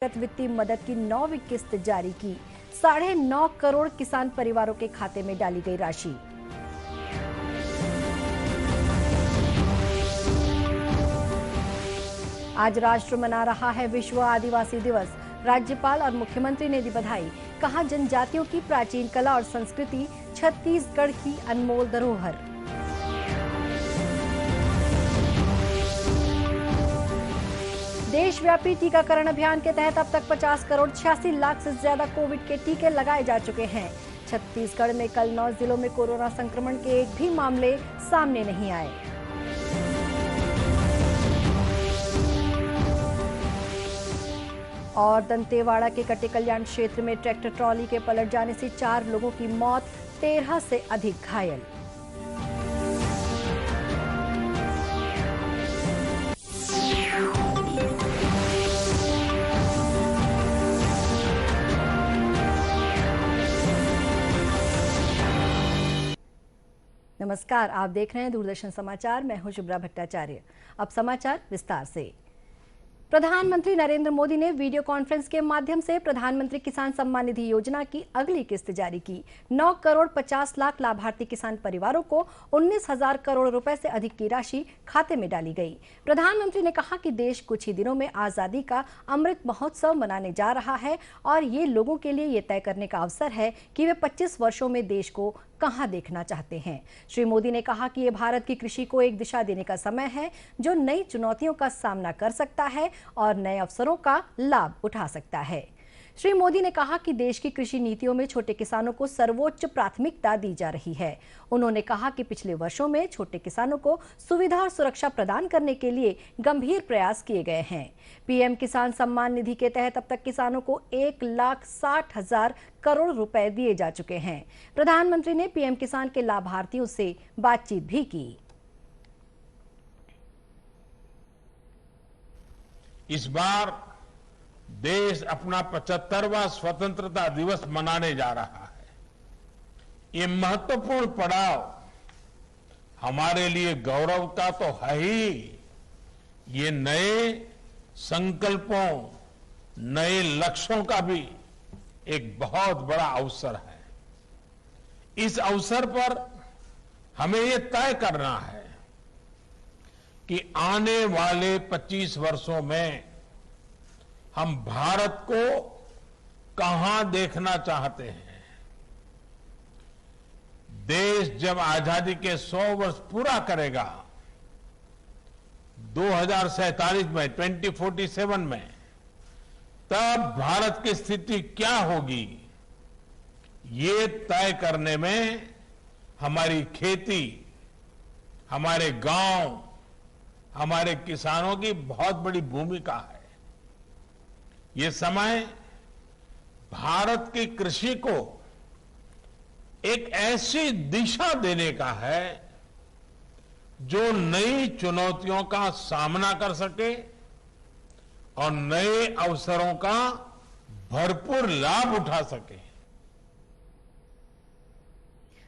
वित्तीय मदद की 9वीं किस्त जारी की। 9.5 करोड़ किसान परिवारों के खाते में डाली गई राशि। आज राष्ट्र मना रहा है विश्व आदिवासी दिवस। राज्यपाल और मुख्यमंत्री ने दी बधाई। कहा, जनजातियों की प्राचीन कला और संस्कृति छत्तीसगढ़ की अनमोल धरोहर। देशव्यापी टीकाकरण अभियान के तहत अब तक 50 करोड़ 86 लाख से ज्यादा कोविड के टीके लगाए जा चुके हैं। छत्तीसगढ़ में कल 9 जिलों में कोरोना संक्रमण के एक भी मामले सामने नहीं आए। और दंतेवाड़ा के कटे कल्याण क्षेत्र में ट्रैक्टर ट्रॉली के पलट जाने से 4 लोगों की मौत, 13 से अधिक घायल। नमस्कार, आप देख रहे हैं दूरदर्शन समाचार। मैं हूं शुभ्रा भट्टाचार्य। अब समाचार विस्तार से। प्रधानमंत्री नरेंद्र मोदी ने वीडियो कॉन्फ्रेंस के माध्यम से प्रधानमंत्री किसान सम्मान निधि योजना की अगली किस्त जारी की। 9 करोड़ 50 लाख लाभार्थी किसान परिवारों को 19,000 करोड़ रुपए से अधिक की राशि खाते में डाली गई। प्रधानमंत्री ने कहा कि देश कुछ ही दिनों में आजादी का अमृत महोत्सव मनाने जा रहा है और ये लोगों के लिए ये तय करने का अवसर है कि वे 25 वर्षों में देश को कहां देखना चाहते हैं। श्री मोदी ने कहा कि ये भारत की कृषि को एक दिशा देने का समय है, जो नई चुनौतियों का सामना कर सकता है और नए अवसरों का लाभ उठा सकता है। श्री मोदी ने कहा कि देश की कृषि नीतियों में छोटे किसानों को सर्वोच्च प्राथमिकता दी जा रही है। उन्होंने कहा कि पिछले वर्षों में छोटे किसानों को सुविधा और सुरक्षा प्रदान करने के लिए गंभीर प्रयास किए गए हैं। पीएम किसान सम्मान निधि के तहत अब तक किसानों को 1,60,000 करोड़ रुपए दिए जा चुके हैं। प्रधानमंत्री ने पीएम किसान के लाभार्थियों से बातचीत भी की। इस बार देश अपना 75वां स्वतंत्रता दिवस मनाने जा रहा है। ये महत्वपूर्ण पड़ाव हमारे लिए गौरव का तो है ही, ये नए संकल्पों, नए लक्ष्यों का भी एक बहुत बड़ा अवसर है। इस अवसर पर हमें ये तय करना है कि आने वाले 25 वर्षों में हम भारत को कहां देखना चाहते हैं। देश जब आजादी के 100 वर्ष पूरा करेगा 2047 में, 2047 में, तब भारत की स्थिति क्या होगी, ये तय करने में हमारी खेती, हमारे गांव, हमारे किसानों की बहुत बड़ी भूमिका है। ये समय भारत की कृषि को एक ऐसी दिशा देने का है जो नई चुनौतियों का सामना कर सके और नए अवसरों का भरपूर लाभ उठा सके।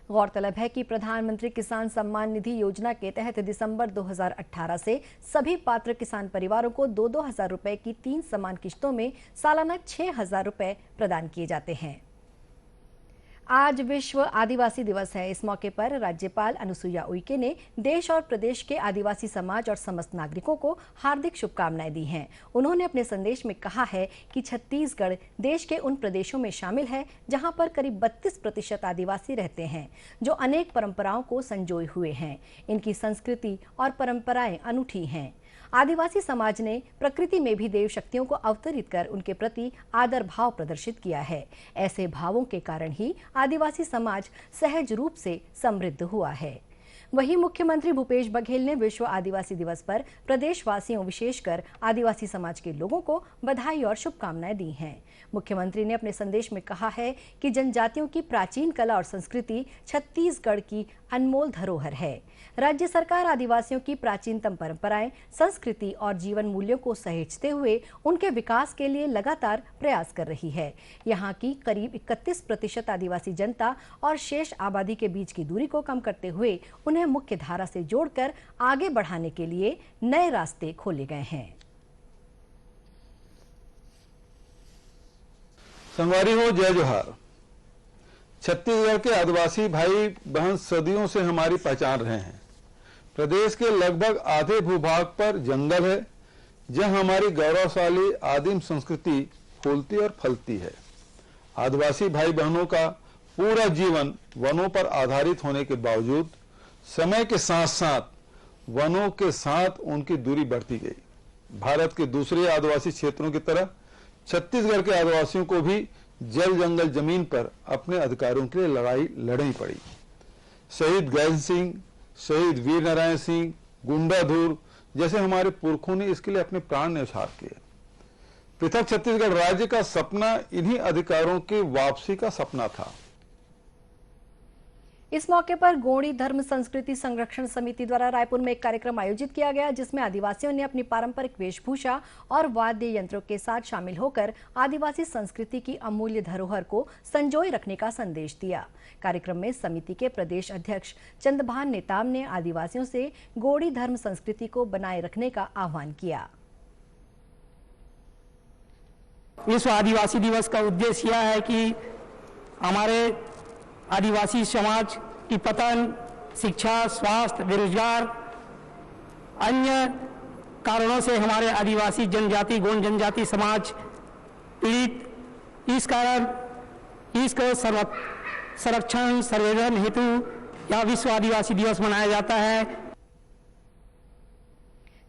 गौरतलब है कि प्रधानमंत्री किसान सम्मान निधि योजना के तहत दिसंबर 2018 से सभी पात्र किसान परिवारों को 2-2 हजार रुपए की 3 समान किश्तों में सालाना 6,000 रुपए प्रदान किए जाते हैं। आज विश्व आदिवासी दिवस है। इस मौके पर राज्यपाल अनुसुईया उइके ने देश और प्रदेश के आदिवासी समाज और समस्त नागरिकों को हार्दिक शुभकामनाएं दी हैं। उन्होंने अपने संदेश में कहा है कि छत्तीसगढ़ देश के उन प्रदेशों में शामिल है जहां पर करीब 32% आदिवासी रहते हैं, जो अनेक परंपराओं को संजोए हुए हैं। इनकी संस्कृति और परंपराएं अनूठी हैं। आदिवासी समाज ने प्रकृति में भी देव शक्तियों को अवतरित कर उनके प्रति आदर भाव प्रदर्शित किया है। ऐसे भावों के कारण ही आदिवासी समाज सहज रूप से समृद्ध हुआ है। वहीं मुख्यमंत्री भूपेश बघेल ने विश्व आदिवासी दिवस पर प्रदेशवासियों, विशेषकर आदिवासी समाज के लोगों को बधाई और शुभकामनाएं दी हैं। मुख्यमंत्री ने अपने संदेश में कहा है कि जनजातियों की प्राचीन कला और संस्कृति छत्तीसगढ़ की अनमोल धरोहर है। राज्य सरकार आदिवासियों की प्राचीनतम परंपराएं, संस्कृति और जीवन मूल्यों को सहेजते हुए उनके विकास के लिए लगातार प्रयास कर रही है। यहाँ की करीब 31% आदिवासी जनता और शेष आबादी के बीच की दूरी को कम करते हुए उन्हें मुख्य धारा से जोड़कर आगे बढ़ाने के लिए नए रास्ते खोले गए हैं। संगवारी हो, जय जोहार। छत्तीसगढ़ के आदिवासी भाई बहन सदियों से हमारी पहचान रहे हैं। प्रदेश के लगभग आधे भूभाग पर जंगल है, जहां हमारी गौरवशाली आदिम संस्कृति फूलती और फलती है। आदिवासी भाई बहनों का पूरा जीवन वनों पर आधारित होने के बावजूद समय के साथ साथ वनों के साथ उनकी दूरी बढ़ती गई। भारत के दूसरे आदिवासी क्षेत्रों की तरह छत्तीसगढ़ के आदिवासियों को भी जल जंगल जमीन पर अपने अधिकारों के लिए लड़ाई लड़नी पड़ी। शहीद गैन सिंह, शहीद वीर नारायण सिंह, गुंडाधुर जैसे हमारे पुरखों ने इसके लिए अपने प्राण न्यौछावर किए। पृथक छत्तीसगढ़ राज्य का सपना इन्हीं अधिकारों की वापसी का सपना था। इस मौके पर गोंडी धर्म संस्कृति संरक्षण समिति द्वारा रायपुर में एक कार्यक्रम आयोजित किया गया, जिसमें आदिवासियों ने अपनी पारंपरिक वेशभूषा और वाद्य यंत्रों के साथ शामिल होकर आदिवासी संस्कृति की अमूल्य धरोहर को संजोए रखने का संदेश दिया। कार्यक्रम में समिति के प्रदेश अध्यक्ष चंद्रभान नेताम ने आदिवासियों से गोंडी धर्म संस्कृति को बनाए रखने का आह्वान किया। विश्व आदिवासी दिवस का उद्देश्य यह है कि हमारे आदिवासी समाज की पतन, शिक्षा, स्वास्थ्य, बेरोजगार, अन्य कारणों से हमारे आदिवासी जनजाति, गोंड जनजाति समाज पीड़ित। इस कारण इसको संरक्षण संवर्धन हेतु यह विश्व आदिवासी दिवस मनाया जाता है।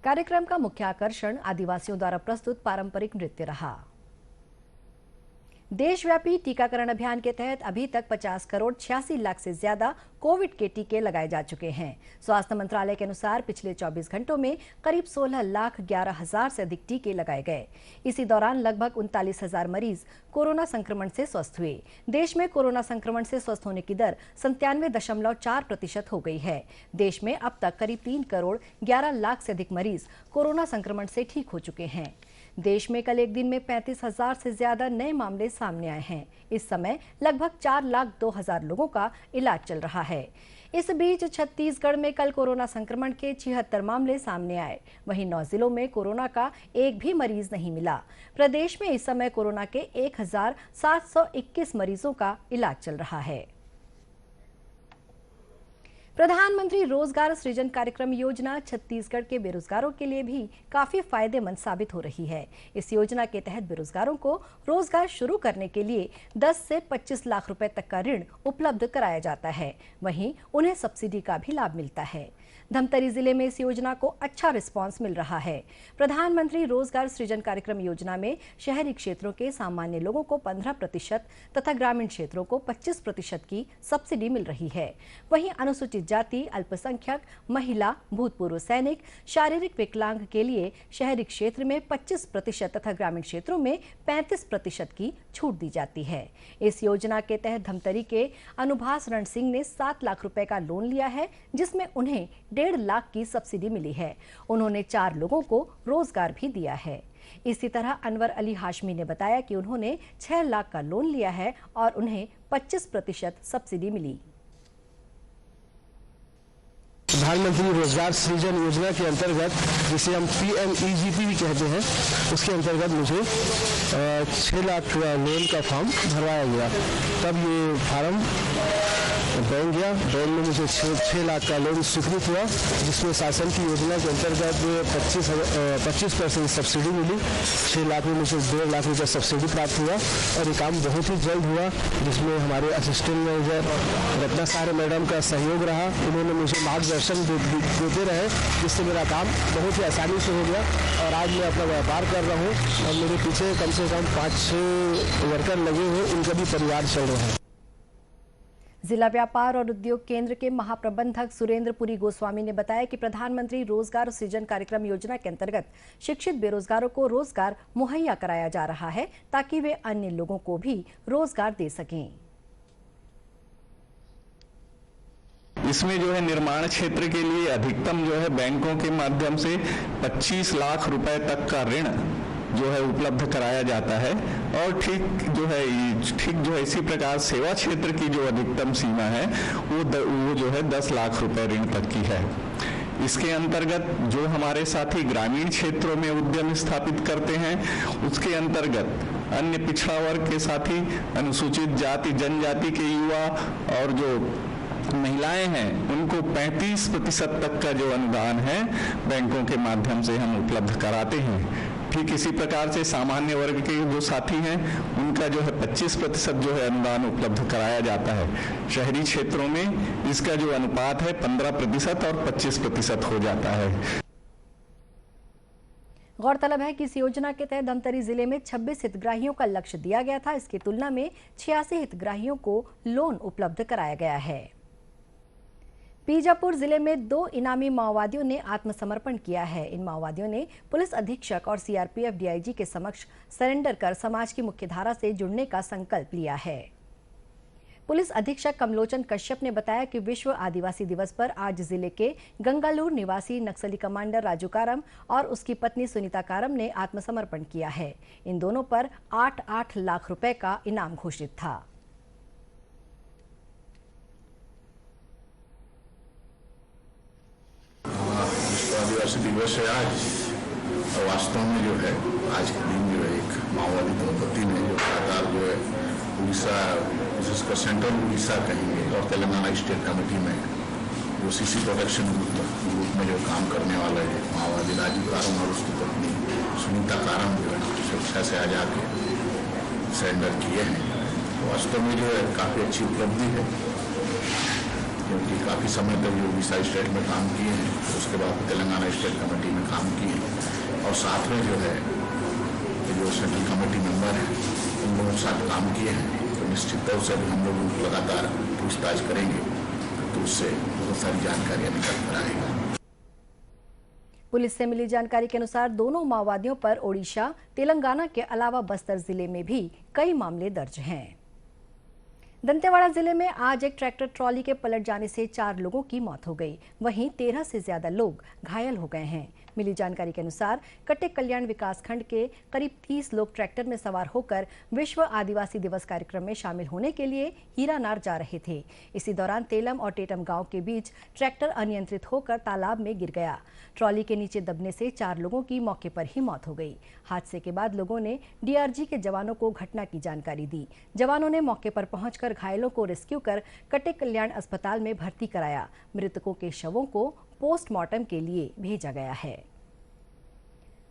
कार्यक्रम का मुख्य आकर्षण आदिवासियों द्वारा प्रस्तुत पारंपरिक नृत्य रहा। देशव्यापी टीकाकरण अभियान के तहत अभी तक 50 करोड़ 86 लाख से ज्यादा कोविड के टीके लगाए जा चुके हैं। स्वास्थ्य मंत्रालय के अनुसार पिछले 24 घंटों में करीब 16,11,000 से अधिक टीके लगाए गए। इसी दौरान लगभग 39,000 मरीज कोरोना संक्रमण से स्वस्थ हुए। देश में कोरोना संक्रमण से स्वस्थ होने की दर 97.4% हो गई है। देश में अब तक करीब 3 करोड़ 11 लाख से अधिक मरीज कोरोना संक्रमण से ठीक हो चुके हैं। देश में कल एक दिन में 35,000 से ज्यादा नए मामले सामने आए हैं। इस समय लगभग 4,02,000 लोगों का इलाज चल रहा है। इस बीच छत्तीसगढ़ में कल कोरोना संक्रमण के 76 मामले सामने आए। वहीं 9 जिलों में कोरोना का एक भी मरीज नहीं मिला। प्रदेश में इस समय कोरोना के 1,721 मरीजों का इलाज चल रहा है। प्रधानमंत्री रोजगार सृजन कार्यक्रम योजना छत्तीसगढ़ के बेरोजगारों के लिए भी काफी फायदेमंद साबित हो रही है। इस योजना के तहत बेरोजगारों को रोजगार शुरू करने के लिए 10 से 25 लाख रुपए तक का ऋण उपलब्ध कराया जाता है। वहीं उन्हें सब्सिडी का भी लाभ मिलता है। धमतरी जिले में इस योजना को अच्छा रिस्पांस मिल रहा है। प्रधानमंत्री रोजगार सृजन कार्यक्रम योजना में शहरी क्षेत्रों के सामान्य लोगों को 15% तथा ग्रामीण क्षेत्रों को 25% की सब्सिडी मिल रही है। वहीं अनुसूचित जाति, अल्पसंख्यक, महिला, भूतपूर्व सैनिक, शारीरिक विकलांग के लिए शहरी क्षेत्र में 25% तथा ग्रामीण क्षेत्रों में 35% की छूट दी जाती है। इस योजना के तहत धमतरी के अनुभा रण सिंह ने 7 लाख रुपए का लोन लिया है, जिसमें उन्हें 1.5 लाख की सब्सिडी मिली है। उन्होंने 4 लोगों को रोजगार भी दिया है। इसी तरह अनवर अली हाशमी ने बताया कि उन्होंने 6 लाख का लोन लिया है और उन्हें 25% सब्सिडी मिली। प्रधानमंत्री रोजगार सृजन योजना के अंतर्गत, जिसे हम PMEGP भी कहते हैं, उसके अंतर्गत मुझे 6 लाख लोन का फॉर्म भरवाया गया। तब ये फॉर्म बैंक गया, बैंक में मुझे 6 लाख का लोन स्वीकृत हुआ, जिसमें शासन की योजना के अंतर्गत 25% सब्सिडी मिली। 6 लाख में मुझे 1.5 लाख रुपये सब्सिडी प्राप्त हुआ और ये काम बहुत ही जल्द हुआ, जिसमें हमारे असिस्टेंट मैनेजर रत्ना सारे मैडम का सहयोग रहा। उन्होंने मुझे मार्गदर्शन देते रहे, जिससे मेरा काम बहुत ही आसानी से हो गया और आज मैं अपना व्यापार कर रहा हूँ और मेरे पीछे कम से कम 5-6 वर्कर लगे हुए, उनका भी परिवार चल रहा है। जिला व्यापार और उद्योग केंद्र के महाप्रबंधक सुरेंद्रपुरी गोस्वामी ने बताया कि प्रधानमंत्री रोजगार सृजन कार्यक्रम योजना के अंतर्गत शिक्षित बेरोजगारों को रोजगार मुहैया कराया जा रहा है, ताकि वे अन्य लोगों को भी रोजगार दे सकें। इसमें जो है निर्माण क्षेत्र के लिए अधिकतम जो है बैंकों के माध्यम से 25 लाख रुपए तक का ऋण जो है उपलब्ध कराया जाता है और ठीक जो है इसी प्रकार सेवा क्षेत्र की जो अधिकतम सीमा है वो जो है 10 लाख रुपए ऋण तक की है। इसके अंतर्गत जो हमारे साथी ग्रामीण क्षेत्रों में उद्यम स्थापित करते हैं, उसके अंतर्गत अन्य पिछड़ा वर्ग के साथी, अनुसूचित जाति जनजाति के युवा और जो महिलाएं हैं उनको 35% तक का जो अनुदान है बैंकों के माध्यम से हम उपलब्ध कराते हैं। ठीक इसी प्रकार से सामान्य वर्ग के जो साथी हैं उनका जो है 25% जो है अनुदान उपलब्ध कराया जाता है। शहरी क्षेत्रों में इसका जो अनुपात है 15% और 25% हो जाता है। गौरतलब है कि इस योजना के तहत धमतरी जिले में 26 हितग्राहियों का लक्ष्य दिया गया था। इसकी तुलना में 86 हितग्राहियों को लोन उपलब्ध कराया गया है। बीजापुर जिले में 2 इनामी माओवादियों ने आत्मसमर्पण किया है। इन माओवादियों ने पुलिस अधीक्षक और सीआरपीएफ डीआईजी के समक्ष सरेंडर कर समाज की मुख्यधारा से जुड़ने का संकल्प लिया है। पुलिस अधीक्षक कमलोचन कश्यप ने बताया कि विश्व आदिवासी दिवस पर आज जिले के गंगालूर निवासी नक्सली कमांडर राजू कारम और उसकी पत्नी सुनीता कारम ने आत्मसमर्पण किया है। इन दोनों पर 8-8 लाख रुपए का इनाम घोषित था। आदिवासी दिवस है आज, और वास्तव में जो है आज के दिन जो है एक माओवादी दंपति ने जो लगातार जो है उड़ीसा, विशेषकर सेंट्रल उड़ीसा कहेंगे, और तेलंगाना स्टेट कमेटी में जो सीसी प्रोटेक्शन ग्रुप में जो काम करने वाला है माओवादी राजू कारम और उसकी पत्नी सुनीता कारम जो है सुरक्षा से आ जाके सरेंडर किए हैं। तो वास्तव में जो है काफ़ी अच्छी उपलब्धि है, क्योंकि काफ़ी समय तक जो उड़ीसा स्टेट में काम किए हैं, तो उसके बाद तेलंगाना स्टेट कमेटी में काम किए हैं, और साथ में जो है जो सेंट्रल कमेटी मेंबर हैं उन लोगों के साथ काम किए हैं। तो निश्चित तौर से भी हम लोग लगातार पूछताछ करेंगे तो उससे बहुत सारी जानकारियाँ निकल कर आएगी। पुलिस से मिली जानकारी के अनुसार दोनों माओवादियों पर ओडिशा, तेलंगाना के अलावा बस्तर जिले में भी कई मामले दर्ज हैं। दंतेवाड़ा जिले में आज एक ट्रैक्टर ट्रॉली के पलट जाने से 4 लोगों की मौत हो गई। वहीं 13 से ज्यादा लोग घायल हो गए हैं। मिली जानकारी के अनुसार कटेक कल्याण विकासखंड के करीब 30 लोग ट्रैक्टर में सवार होकर विश्व आदिवासी दिवस कार्यक्रम में शामिल होने के लिए हीरानार जा रहे थे। इसी दौरान तेलम और टेटम गांव के बीच ट्रैक्टर अनियंत्रित होकर तालाब में गिर गया। ट्रॉली के नीचे दबने से 4 लोगों की मौके पर ही मौत हो गई। हादसे के बाद लोगों ने डीआरजी के जवानों को घटना की जानकारी दी। जवानों ने मौके पर पहुंचकर घायलों को रेस्क्यू कर कटेक कल्याण अस्पताल में भर्ती कराया। मृतकों के शवों को पोस्टमार्टम के लिए भेजा गया है।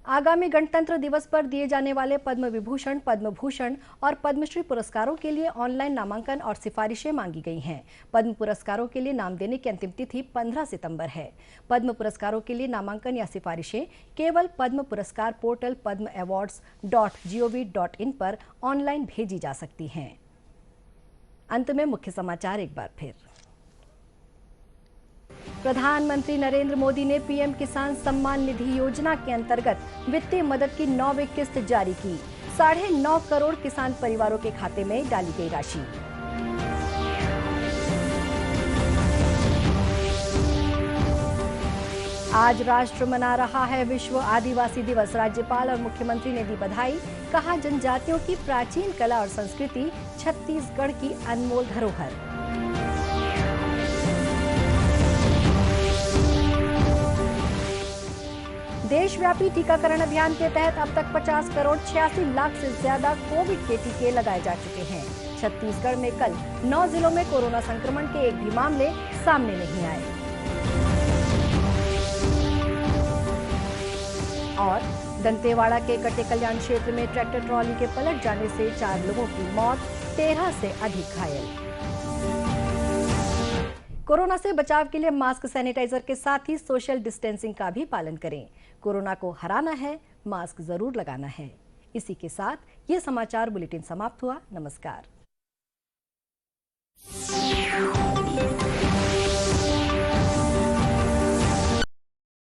आगामी गणतंत्र दिवस पर दिए जाने वाले पद्म विभूषण, पद्म भूषण और पद्मश्री पुरस्कारों के लिए ऑनलाइन नामांकन और सिफारिशें मांगी गई हैं। पद्म पुरस्कारों के लिए नाम देने की अंतिम तिथि 15 सितंबर है। पद्म पुरस्कारों के लिए नामांकन या सिफारिशें केवल पद्म पुरस्कार पोर्टल padmaAwards.gov.in पर ऑनलाइन भेजी जा सकती हैं। अंत में मुख्य समाचार एक बार फिर। प्रधानमंत्री नरेंद्र मोदी ने पीएम किसान सम्मान निधि योजना के अंतर्गत वित्तीय मदद की 9वीं किस्त जारी की। 9.5 करोड़ किसान परिवारों के खाते में डाली गई राशि। आज राष्ट्र मना रहा है विश्व आदिवासी दिवस। राज्यपाल और मुख्यमंत्री ने दी बधाई। कहा, जनजातियों की प्राचीन कला और संस्कृति छत्तीसगढ़ की अनमोल धरोहर। देशव्यापी टीकाकरण अभियान के तहत अब तक 50 करोड़ 86 लाख से ज्यादा कोविड के टीके लगाए जा चुके हैं। छत्तीसगढ़ में कल 9 जिलों में कोरोना संक्रमण के एक भी मामले सामने नहीं आए। और दंतेवाड़ा के कटेक कल्याण क्षेत्र में ट्रैक्टर ट्रॉली के पलट जाने से 4 लोगों की मौत, 13 से अधिक घायल। कोरोना से बचाव के लिए मास्क, सैनिटाइजर के साथ ही सोशल डिस्टेंसिंग का भी पालन करें। कोरोना को हराना है, मास्क जरूर लगाना है। इसी के साथ ये समाचार बुलेटिन समाप्त हुआ। नमस्कार।